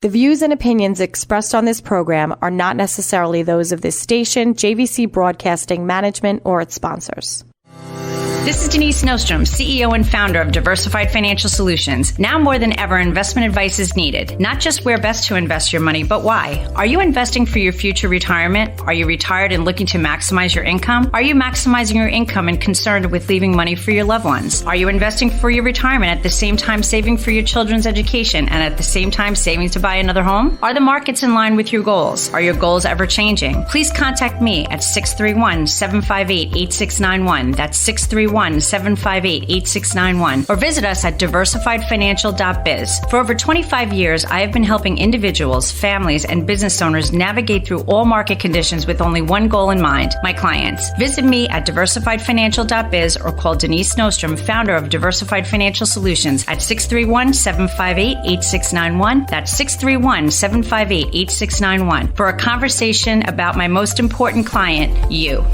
The views and opinions expressed on this program are not necessarily those of this station, JVC Broadcasting Management, or its sponsors. This is Denise Nostrom, CEO and founder of Diversified Financial Solutions. Now more than ever, investment advice is needed. Not just where best to invest your money, but why. Are you investing for your future retirement? Are you retired and looking to maximize your income? Are you maximizing your income and concerned with leaving money for your loved ones? Are you investing for your retirement at the same time saving for your children's education and at the same time saving to buy another home? Are the markets in line with your goals? Are your goals ever changing? Please contact me at 631-758-8691. That's 631-758-8691, or visit us at diversifiedfinancial.biz. For over 25 years, I have been helping individuals, families, and business owners navigate through all market conditions with only one goal in mind, my clients. Visit me at diversifiedfinancial.biz or call Denise Nostrom, founder of Diversified Financial Solutions, at 631-758-8691. That's 631-758-8691 for a conversation about my most important client, you.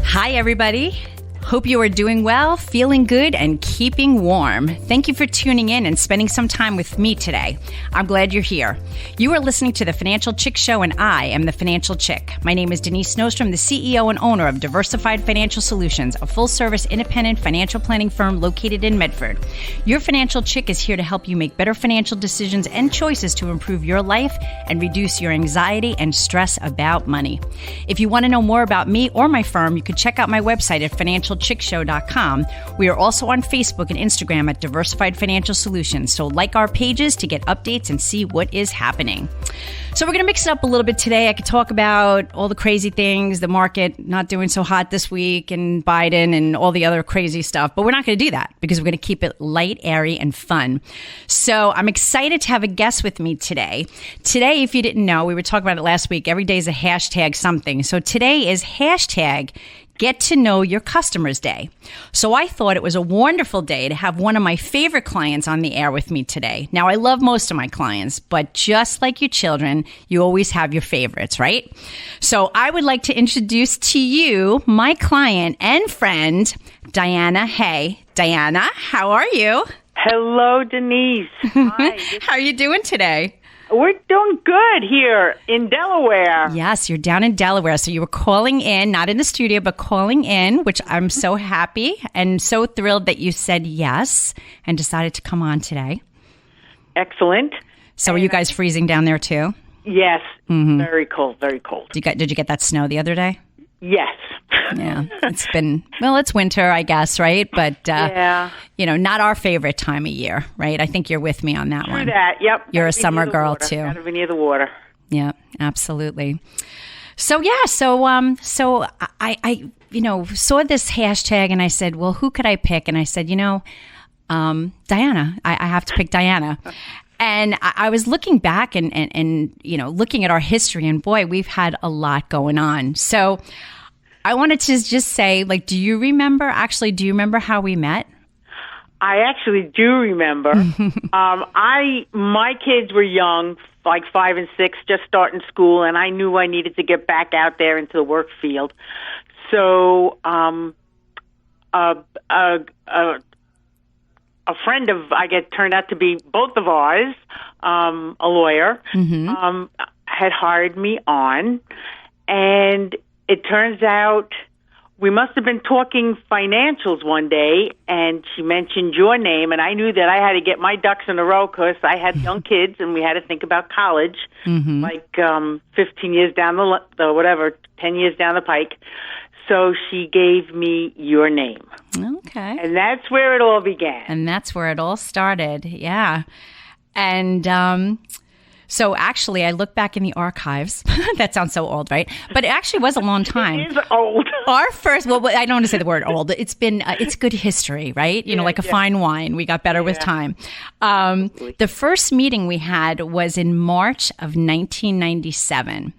Hi, everybody. Hope you are doing well, feeling good, and keeping warm. Thank you for tuning in and spending some time with me today. I'm glad you're here. You are listening to The Financial Chick Show, and I am the Financial Chick. My name is Denise Nostrom, the CEO and owner of Diversified Financial Solutions, a full-service independent financial planning firm located in Medford. Your Financial Chick is here to help you make better financial decisions and choices to improve your life and reduce your anxiety and stress about money. If you want to know more about me or my firm, you can check out my website at financialchickshow.com. We are also on Facebook and Instagram at Diversified Financial Solutions, so like our pages to get updates and see what is happening. So we're going to mix it up a little bit today. I could talk about all the crazy things, the market not doing so hot this week, and Biden and all the other crazy stuff, but we're not going to do that because we're going to keep it light, airy, and fun. So I'm excited to have a guest with me today. Today, if you didn't know, we were talking about it last week. Every day is a hashtag something. So today is hashtag Get to Know Your Customers Day. So I thought it was a wonderful day to have one of my favorite clients on the air with me today. Now, I love most of my clients, but just like your children, you always have your favorites, right? So I would like to introduce to you my client and friend, Diana Hay. Diana, how are you? Hello, Denise. Hi. How are you doing today? We're doing good here in Delaware. Yes, you're down in Delaware. So you were calling in, not in the studio, but calling in, which I'm so happy and so thrilled that you said yes and decided to come on today. Excellent. So are you guys freezing down there too? Yes. Mm-hmm. Very cold, very cold. Did you get that snow the other day? Yes. Yeah, it's winter, I guess, right? But, yeah. Not our favorite time of year, right? I think you're with me on that one. True that, yep. You're a summer girl, too. Gotta be near the water. Yeah, absolutely. So, yeah, so I saw this hashtag and I said, well, who could I pick? And I said, Diana, I have to pick Diana. And I was looking back and looking at our history, and boy, we've had a lot going on. So I wanted to just say, do you remember how we met? I actually do remember. My kids were young, like 5 and 6, just starting school, and I knew I needed to get back out there into the work field. So a friend of, turned out to be both of ours, a lawyer, had hired me on. And it turns out we must have been talking financials one day, and she mentioned your name, and I knew that I had to get my ducks in a row because I had young kids, and we had to think about college, 15 years down 10 years down the pike. So she gave me your name. Okay. And that's where it all began. And that's where it all started, yeah. And so actually, I look back in the archives. That sounds so old, right? But it actually was a long time. It is old. Our first, I don't want to say the word old. It's been, it's good history, right? Like a fine wine. We got better with time. The first meeting we had was in March of 1997.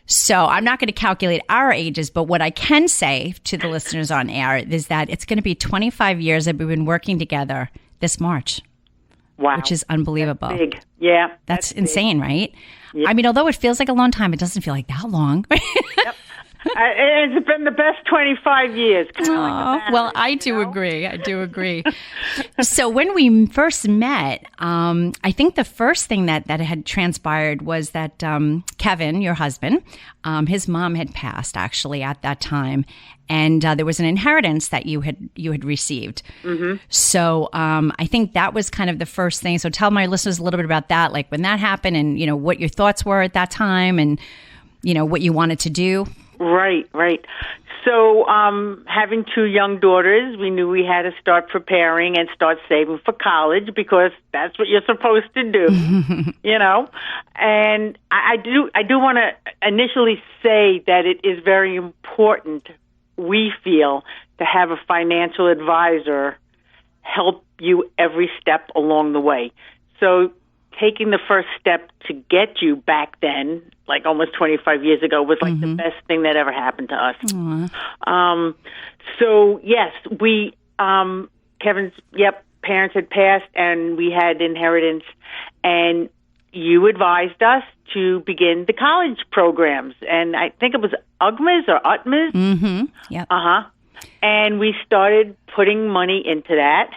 So I'm not going to calculate our ages, but what I can say to the listeners on air is that it's going to be 25 years that we've been working together this March. Wow. Which is unbelievable. That's big. Yeah. That's insane, big. right? Yep. I mean, although it feels like a long time, it doesn't feel like that long. Yep. It's been the best 25 years. Well, I do agree. I do agree. So when we first met, I think the first thing that had transpired was that Kevin, your husband, his mom had passed actually at that time. And there was an inheritance that you had received. Mm-hmm. So I think that was kind of the first thing. So tell my listeners a little bit about that, like when that happened, and what your thoughts were at that time, and what you wanted to do. Right. So having two young daughters, we knew we had to start preparing and start saving for college, because that's what you're supposed to do, And I do want to initially say that it is very important, we feel, to have a financial advisor help you every step along the way. So taking the first step to get you back then, like almost 25 years ago, was like the best thing that ever happened to us. So yes, we, Kevin's, parents had passed, and we had inheritance, and you advised us to begin the college programs, and I think it was UGMAS or UTMAS. Mm-hmm. Yep. And we started putting money into that,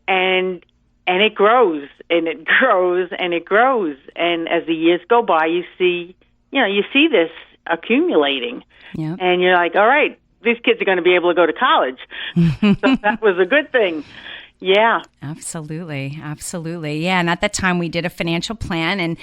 and it grows, and it grows, and it grows, and as the years go by, you see this accumulating, and you're like, all right, these kids are going to be able to go to college. So that was a good thing. Yeah. Absolutely. Yeah. And at that time we did a financial plan, and,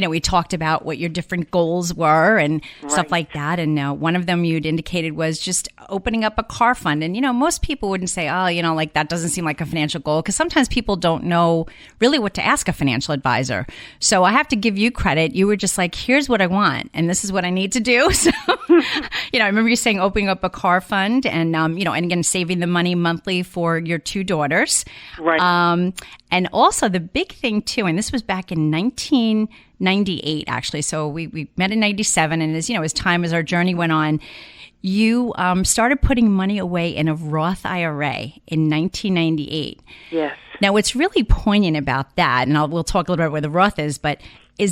we talked about what your different goals were and stuff like that. And one of them you'd indicated was just opening up a car fund. And, most people wouldn't say, like that doesn't seem like a financial goal, because sometimes people don't know really what to ask a financial advisor. So I have to give you credit. You were just like, here's what I want, and this is what I need to do. So, I remember you saying opening up a car fund, and, and again, saving the money monthly for your two daughters. Right. And also the big thing too, and this was back in 1998, actually. So we met in 97, and as our journey went on, you started putting money away in a Roth IRA in 1998. Yes. Now, what's really poignant about that, and we'll talk a little bit about where the Roth is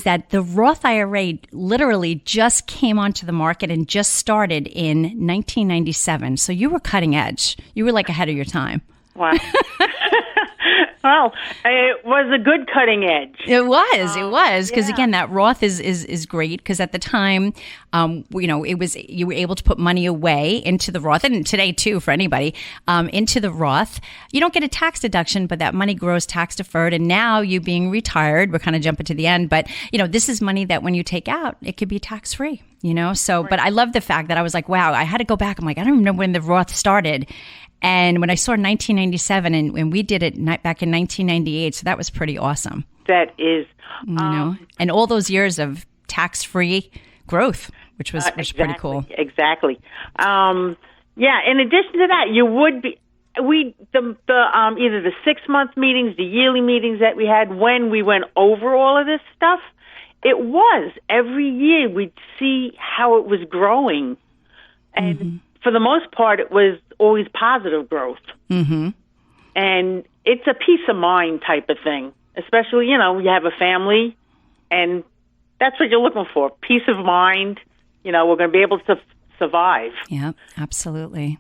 that the Roth IRA literally just came onto the market and just started in 1997. So you were cutting edge. You were like ahead of your time. Wow. Well, it was a good cutting edge. It was. Because again, that Roth is great, because at the time, you were able to put money away into the Roth, and today too, for anybody, into the Roth. You don't get a tax deduction, but that money grows tax deferred. And now you being retired, we're kind of jumping to the end, but this is money that when you take out, it could be tax free. So, but I love the fact that I was like, wow, I had to go back. I'm like, I don't even know when the Roth started. And when I saw 1997, and we did it back in 1998, so that was pretty awesome. That is, and all those years of tax-free growth, which was pretty cool. Exactly. In addition to that, you would be either the 6-month meetings, the yearly meetings that we had when we went over all of this stuff. It was every year we'd see how it was growing, and for the most part, it was always positive growth. Mm-hmm. And it's a peace of mind type of thing, especially, you have a family, and that's what you're looking for, peace of mind. We're going to be able to survive. Yeah, absolutely.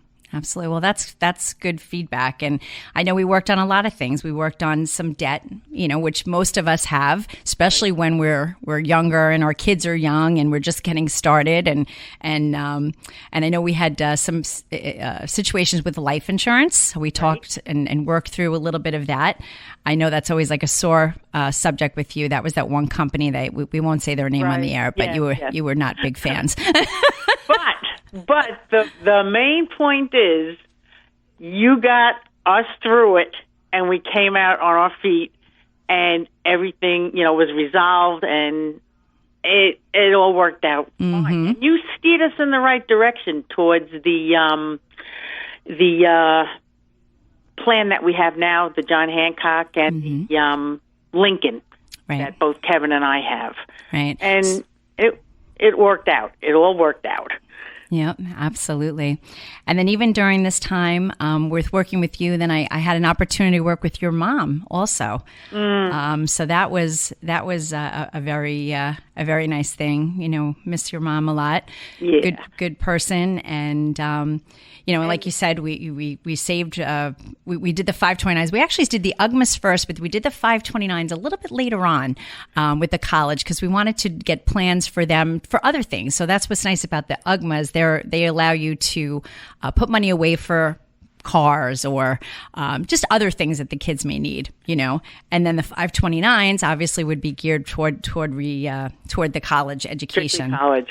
Well, that's good feedback. And I know we worked on a lot of things. We worked on some debt, which most of us have, especially when we're younger and our kids are young and we're just getting started. And I know we had some situations with life insurance. We talked and worked through a little bit of that. I know that's always like a sore subject with you. That was that one company that we won't say their name on the air, but you were not big fans. But the main point is you got us through it, and we came out on our feet, and everything, was resolved, and it all worked out fine. And you steered us in the right direction towards the plan that we have now, the John Hancock and the Lincoln that both Kevin and I have. Right. And it worked out. It all worked out. Yeah, absolutely. And then even during this time with working with you, then I had an opportunity to work with your mom also. So that was a very a very nice thing. Miss your mom a lot. Yeah. Good person. And, like you said, we saved, we did the 529s. We actually did the UGMAs first, but we did the 529s a little bit later on with the college because we wanted to get plans for them for other things. So that's what's nice about the UGMAs. They allow you to put money away for cars or just other things that the kids may need, and then the 529s obviously would be geared toward the college education. Strictly college.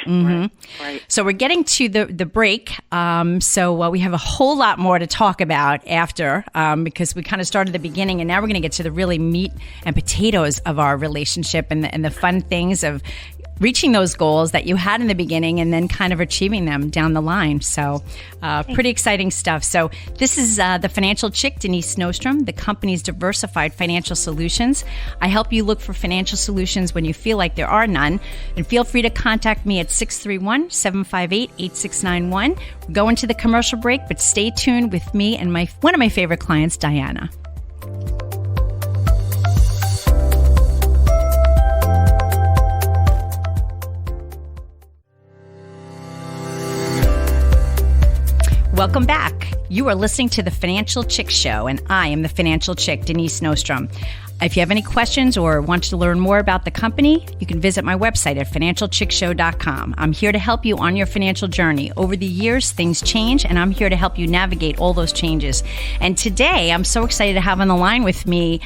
Right. So we're getting to the break. So we have a whole lot more to talk about after because we kind of started the beginning, and now we're going to get to the really meat and potatoes of our relationship and the fun things of reaching those goals that you had in the beginning and then kind of achieving them down the line. So pretty exciting stuff. So this is the financial chick, Denise Snowstrom, the company's Diversified Financial Solutions. I help you look for financial solutions when you feel like there are none. And feel free to contact me at 631-758-8691. We're going to the commercial break, but stay tuned with me and one of my favorite clients, Diana. Welcome back. You are listening to The Financial Chick Show, and I am the financial chick, Denise Snowstrom. If you have any questions or want to learn more about the company, you can visit my website at financialchickshow.com. I'm here to help you on your financial journey. Over the years, things change, and I'm here to help you navigate all those changes. And today, I'm so excited to have on the line with me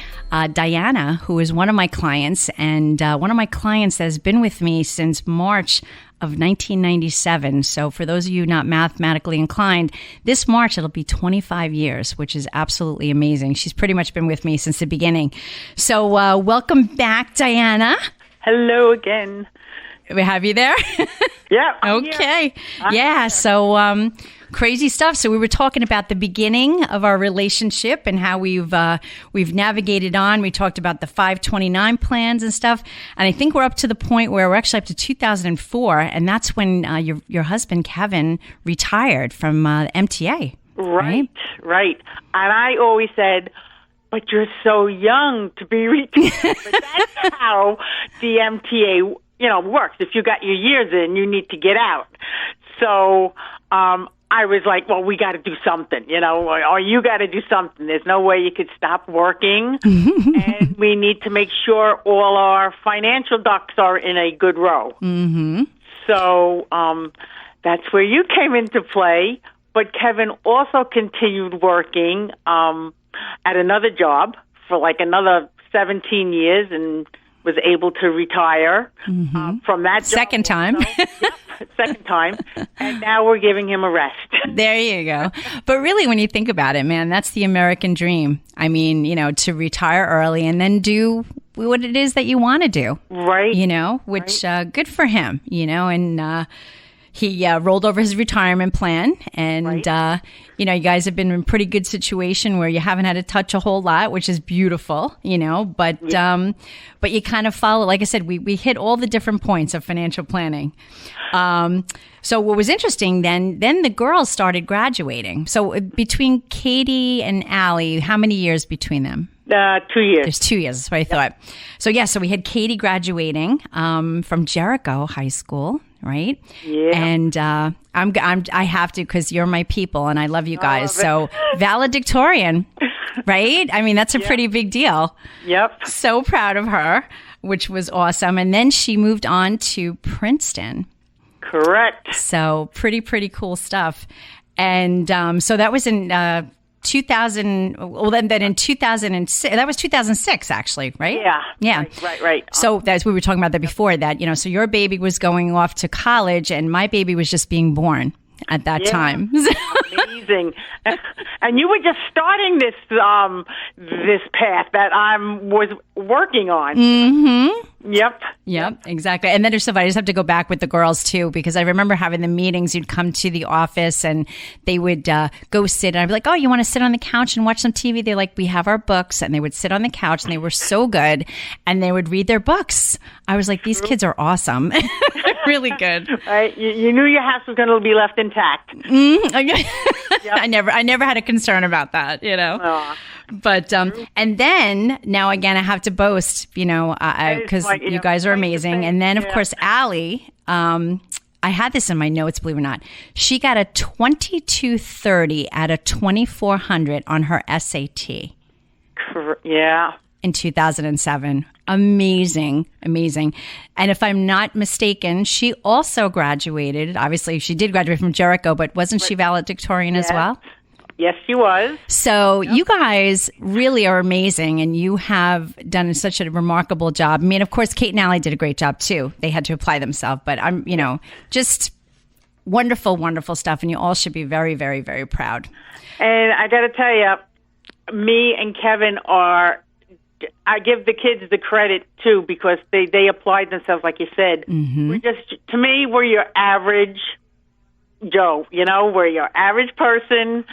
Diana, who is one of my clients, and one of my clients that has been with me since March of 1997. So for those of you not mathematically inclined, this March it'll be 25 years, which is absolutely amazing. She's pretty much been with me since the beginning. So welcome back, Diana. Hello again. We have you there? Yeah. Okay. Yeah. So crazy stuff. So we were talking about the beginning of our relationship and how we've navigated on. We talked about the 529 plans and stuff. And I think we're up to the point where we're actually up to 2004. And that's when your husband, Kevin, retired from MTA. Right. And I always said, but you're so young to be retired. But that's how the MTA works. If you got your years in, you need to get out. So I was like, well, we got to do something, or you got to do something. There's no way you could stop working. And we need to make sure all our financial ducks are in a good row. Mm-hmm. So that's where you came into play. But Kevin also continued working at another job for like another 17 years and was able to retire from that job. Second time. Second time. And now we're giving him a rest. There you go. But really, when you think about it, man, that's the American dream. I mean, to retire early and then do what it is that you want to do. Right. Which good for him, and he rolled over his retirement plan, and right. You guys have been in a pretty good situation where you haven't had to touch a whole lot, which is beautiful, but but you kind of follow, like I said, we hit all the different points of financial planning. So what was interesting then the girls started graduating. So between Katie and Allie, how many years between them? 2 years. There's 2 years. That's what I thought. So we had Katie graduating from Jericho High School, right? Yeah. And I have to, because you're my people and I love you guys. So valedictorian, right? I mean, that's a pretty big deal. Yep. So proud of her, which was awesome. And then she moved on to Princeton. Correct. So pretty cool stuff. And so that was in 2000. Well, then in 2006, that was 2006, actually, right? Yeah. Right. So we were talking about that before that, so your baby was going off to college and my baby was just being born at that time. Amazing. And you were just starting this path that I was working on. Mm-hmm. Yep, exactly. And then there's stuff I just have to go back with the girls too, because I remember having the meetings. You'd come to the office and they would go sit, and I'd be like, oh, you want to sit on the couch and watch some TV? They're like, we have our books. And they would sit on the couch and they were so good and they would read their books. I was like, these kids are awesome. Really good. Right. You knew your house was going to be left intact. Mm-hmm. Yep. I never had a concern about that, But and then now again, I have to boast, because you guys are amazing. And then of course, Allie, I had this in my notes, believe it or not. She got a 2230 out of 2400 on her SAT. Yeah. In 2007. Amazing. And if I'm not mistaken, she also graduated. Obviously, she did graduate from Jericho, but wasn't she valedictorian as well? Yes, she was. So you guys really are amazing, and you have done such a remarkable job. I mean, of course, Kate and Allie did a great job too. They had to apply themselves, but I'm, just wonderful, wonderful stuff, and you all should be very, very, very proud. And I got to tell you, me and Kevin I give the kids the credit too, because they applied themselves, like you said. Mm-hmm. To me, we're your average Joe. We're your average person.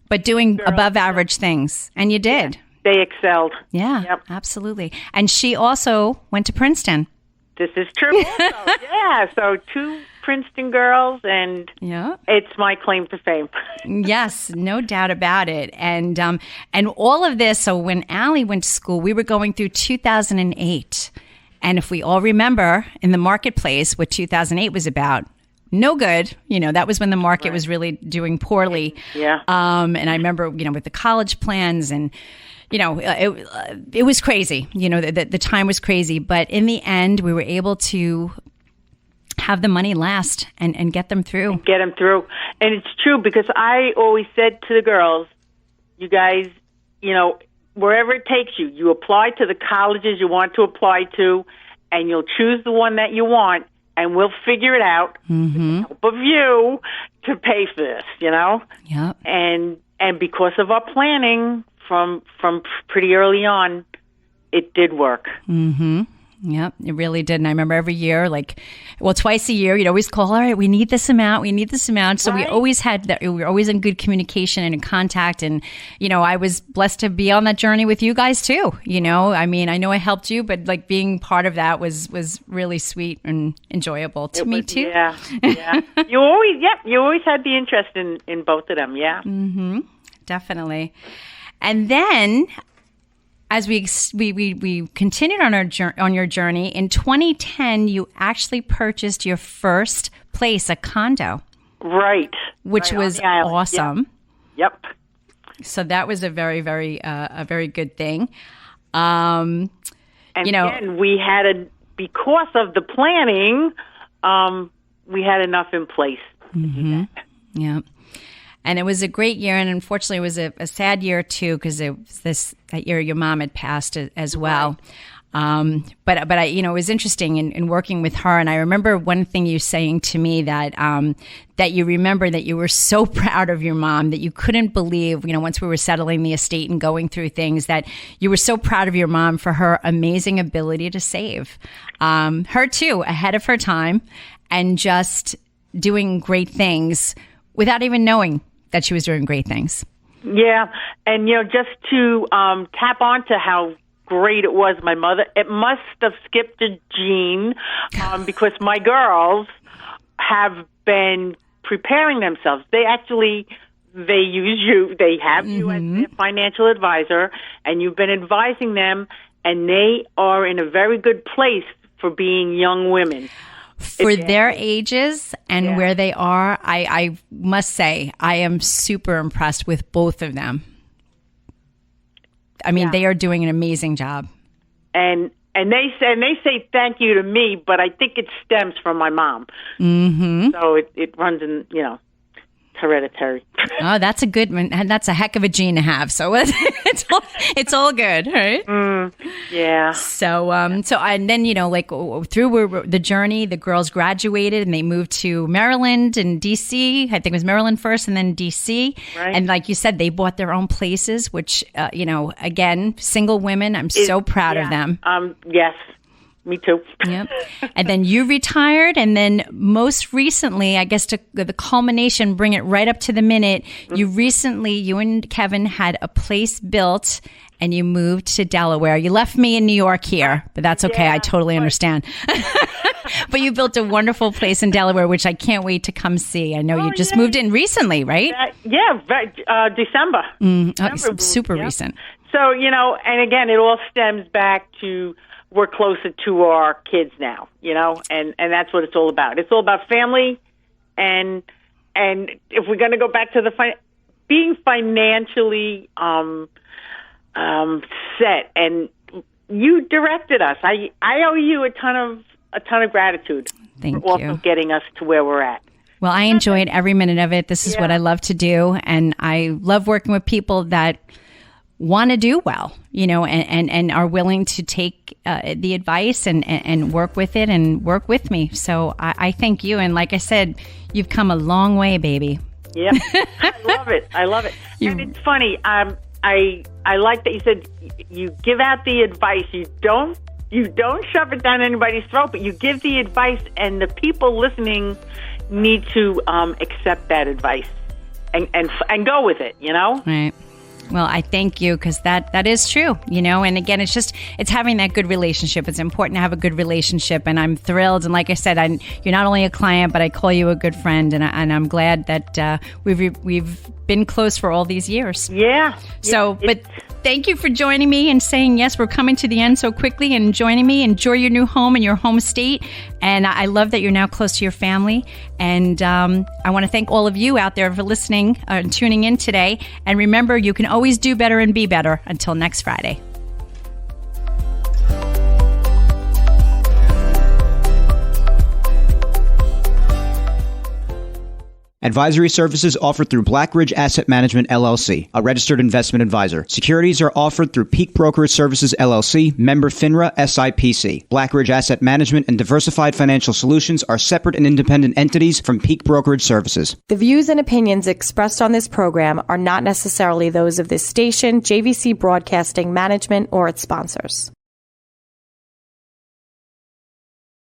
But doing above average things. And you did. They excelled. Yeah, yep. Absolutely. And she also went to Princeton. This is true also. Yeah, so 2 Princeton girls, and it's my claim to fame. Yes, no doubt about it. And all of this, so when Allie went to school, we were going through 2008. And if we all remember in the marketplace what 2008 was about, no good. That was when the market was really doing poorly. Yeah. And I remember, with the college plans and, it was crazy. The time was crazy. But in the end, we were able to have the money last and get them through. Get them through. And it's true, because I always said to the girls, you guys, wherever it takes you, you apply to the colleges you want to apply to, and you'll choose the one that you want. And we'll figure it out with the help of you to pay for this, Yeah. And because of our planning from pretty early on, it did work. Mm-hmm. Yep, it really did. And I remember every year, twice a year, you'd always call, all right, we need this amount. So we always had that. We were always in good communication and in contact. And, I was blessed to be on that journey with you guys too. I mean, I know I helped you, but being part of that was really sweet and enjoyable to me too. Yeah. You always had the interest in both of them. Yeah. Mm-hmm. Definitely. And then, as we continued on your journey, in 2010, you actually purchased your first place, a condo. Right. Which was awesome. Yep. So that was a very, very, a very good thing. And again, we had because of the planning, we had enough in place. Mm-hmm. Yeah. And it was a great year, and unfortunately, it was a sad year too, because it was that year your mom had passed as well. But I, it was interesting in working with her, and I remember one thing you saying to me that you remember that you were so proud of your mom, that you couldn't believe, once we were settling the estate and going through things, that you were so proud of your mom for her amazing ability to save, her too, ahead of her time, and just doing great things without even knowing that she was doing great things. Yeah. And, just to tap onto how great it was, my mother, it must have skipped a gene, because my girls have been preparing themselves. They use you. They have you as their financial advisor, and you've been advising them, and they are in a very good place for being young women. For their ages and where they are, I must say, I am super impressed with both of them. I mean, they are doing an amazing job. And they say thank you to me, but I think it stems from my mom. Mm-hmm. So it runs in, hereditary. Oh, that's a good one. And that's a heck of a gene to have. So it's all good, right? Yeah. So and then, through the journey, the girls graduated and they moved to Maryland and DC. I think it was Maryland first and then DC. Right. And like you said, they bought their own places, which, again, single women, I'm so proud of them. Yes. me too. Yep. And then you retired, and then most recently, I guess to the culmination, bring it right up to the minute, you and Kevin had a place built and you moved to Delaware. You left me in New York here, but that's okay. I totally understand. But you built a wonderful place in Delaware, which I can't wait to come see. I know you just moved in recently, right? December. Super recent. So, and again, it all stems back to we're closer to our kids now, and that's what it's all about. It's all about family, and if we're going to go back to being financially set, and you directed us. I owe you a ton of gratitude. Thank for you. Also getting us to where we're at. Well, I enjoyed every minute of it. This is what I love to do, and I love working with people that want to do well, and are willing to take the advice and work with it and work with me. So I thank you. And like I said, you've come a long way, baby. Yeah, I love it. And it's funny. I like that you said you give out the advice. You don't shove it down anybody's throat, but you give the advice, and the people listening need to accept that advice and go with it. Right. Well, I thank you, because that is true, and again, it's having that good relationship. It's important to have a good relationship, and I'm thrilled. And like I said, you're not only a client, but I call you a good friend, and I'm glad that we've been close for all these years. Yeah. So, but thank you for joining me and saying yes. We're coming to the end so quickly, and joining me. Enjoy your new home in your home state. And I love that you're now close to your family. And I want to thank all of you out there for listening and tuning in today. And remember, you can always do better and be better. Until next Friday. Advisory services offered through Blackridge Asset Management, LLC, a registered investment advisor. Securities are offered through Peak Brokerage Services, LLC, member FINRA, SIPC. Blackridge Asset Management and Diversified Financial Solutions are separate and independent entities from Peak Brokerage Services. The views and opinions expressed on this program are not necessarily those of this station, JVC Broadcasting Management, or its sponsors.